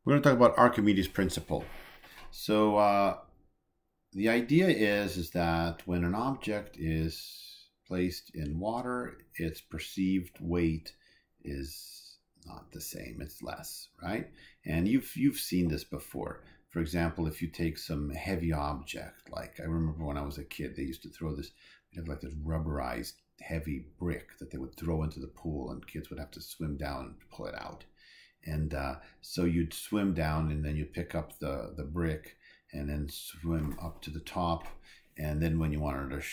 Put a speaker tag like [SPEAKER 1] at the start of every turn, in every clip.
[SPEAKER 1] We're going to talk about Archimedes' principle. So the idea is that when an object is placed in water, its perceived weight is not the same, it's less, right? And you've seen this before. For example, if you take some heavy object, like I remember when I was a kid, they used to throw this, they have like this rubberized heavy brick that they would throw into the pool, and kids would have to swim down and pull it out. And so you'd swim down, and then you'd pick up the brick and then swim up to the top. And then when you wanted to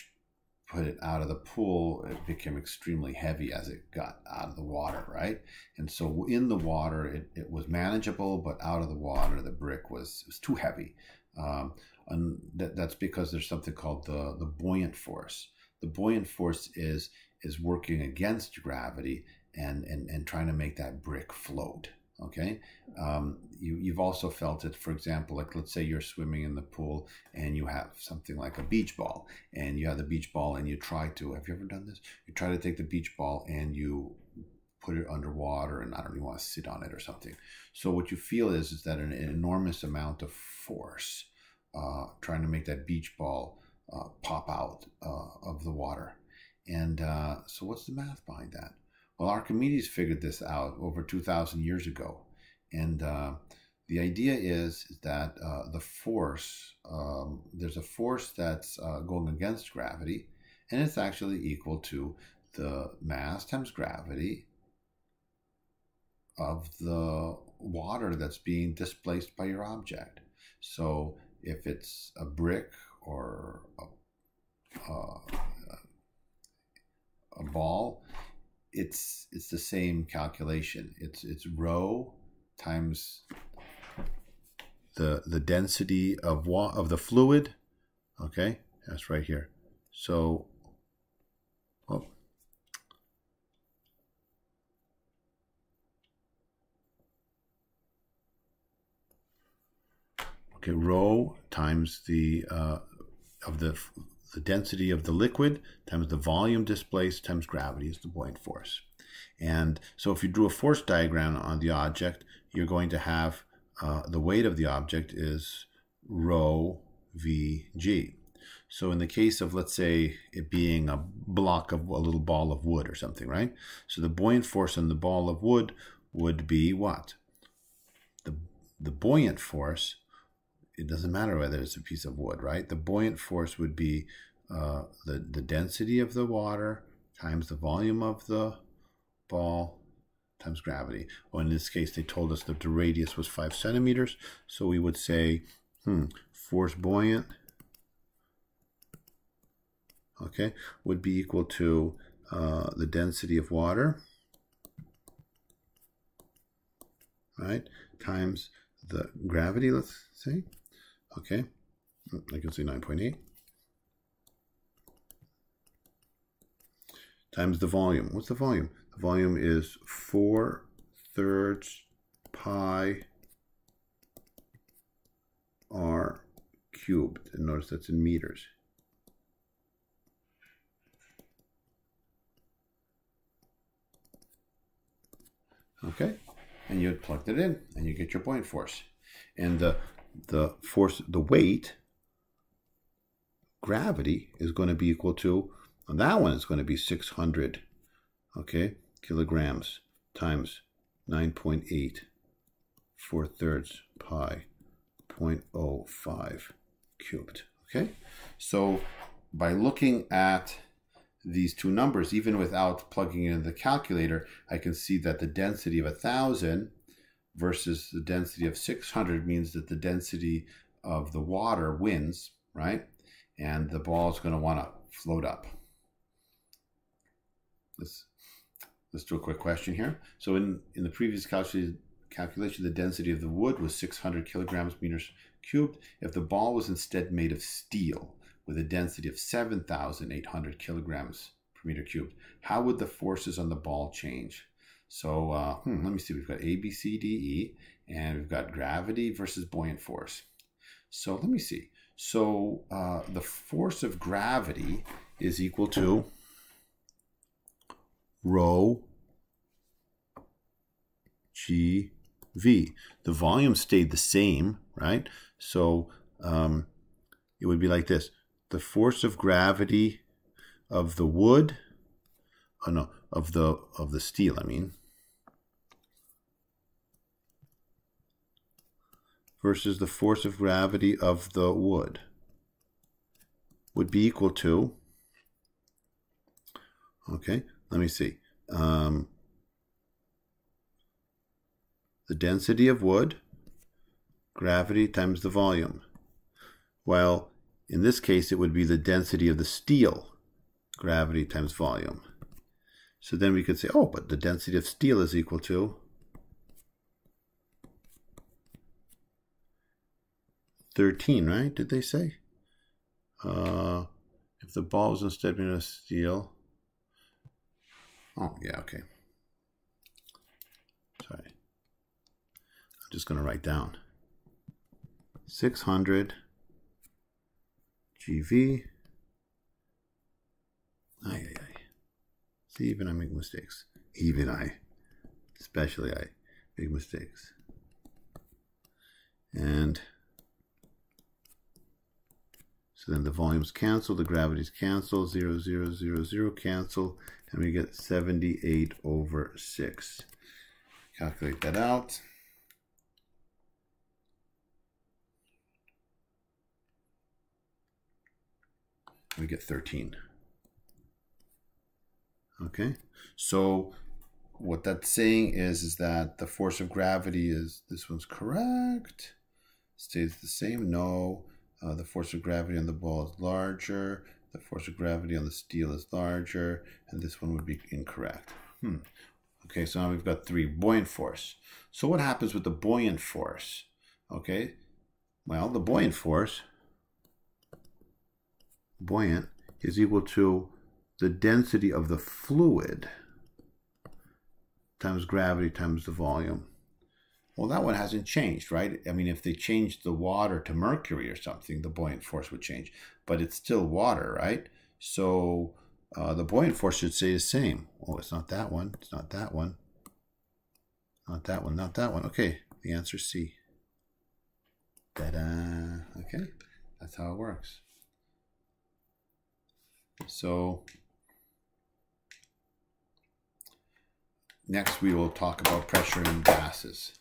[SPEAKER 1] put it out of the pool, it became extremely heavy as it got out of the water, right? And so in the water, it was manageable, but out of the water, the brick was too heavy. And that's because there's something called the buoyant force. The buoyant force is working against gravity and trying to make that brick float. Okay, you've also felt it, for example, like let's say you're swimming in the pool and you have something like a beach ball, and you have the beach ball and you try to, have you ever done this? You try to take the beach ball and you put it underwater, and I don't even want to sit on it or something. So what you feel is that an enormous amount of force trying to make that beach ball pop out of the water. And so what's the math behind that? Well, Archimedes figured this out over 2,000 years ago. And the idea is that the force, there's a force that's going against gravity, and it's actually equal to the mass times gravity of the water that's being displaced by your object. So if it's a brick or a ball, it's the same calculation. It's rho times the density of the fluid. Okay, that's right here. So okay, rho times the density of the liquid times the volume displaced times gravity is the buoyant force. And so if you drew a force diagram on the object, you're going to have the weight of the object is rho vg. So in the case of, let's say, it being a block of a little ball of wood or something, right? So the buoyant force on the ball of wood would be what? The buoyant force, it doesn't matter whether it's a piece of wood, right? The buoyant force would be the density of the water times the volume of the ball times gravity. Well, in this case, they told us that the radius was 5 centimeters. So we would say, force buoyant, okay, would be equal to the density of water, right, times the gravity, let's say. Okay, I can say 9.8 times the volume. What's the volume? The volume is 4/3 pi r cubed. And notice that's in meters. Okay, and you plugged it in, and you get your buoyant force. And the force, the weight, gravity, is going to be equal to, on that one, it's going to be 600, okay, kilograms times 9.8, 4/3 pi 0.05 cubed, okay? So by looking at these two numbers, even without plugging it into the calculator, I can see that the density of 1,000 versus the density of 600 means that the density of the water wins, right? And the ball is going to want to float up. Let's do a quick question here. So in the previous calculation, the density of the wood was 600 kilograms meters cubed. If the ball was instead made of steel with a density of 7,800 kilograms per meter cubed, how would the forces on the ball change? So let me see, we've got A, B, C, D, E, and we've got gravity versus buoyant force. So let me see. So the force of gravity is equal to rho g V. The volume stayed the same, right? So it would be like this. The force of gravity of the wood, oh no, of the steel, I mean, versus the force of gravity of the wood would be equal to, okay, let me see, the density of wood, gravity times the volume. Well, in this case, it would be the density of the steel, gravity times volume. So then we could say, oh, but the density of steel is equal to 13, right? Did they say? If the ball was instead made of steel. Oh, yeah, okay. Sorry. I'm just going to write down 600 GV. See, even I make mistakes. Even I. Especially I make mistakes. And so then the volumes cancel, the gravities cancel, 0, 0, 0, 0 cancel, and we get 78/6. Calculate that out. We get 13. Okay, so what that's saying is that the force of gravity is, this one's correct, stays the same, no. The force of gravity on the ball is larger, the force of gravity on the steel is larger, and this one would be incorrect. Okay, so now we've got 3. Buoyant force. So what happens with the buoyant force? Okay, well, the buoyant force, buoyant, is equal to the density of the fluid times gravity times the volume. Well, that one hasn't changed, right? I mean, if they changed the water to mercury or something, the buoyant force would change. But it's still water, right? So the buoyant force should stay the same. Oh, it's not that one. It's not that one. Not that one. Not that one. Okay, the answer is C. Ta-da! Okay, that's how it works. So next we will talk about pressure in gases.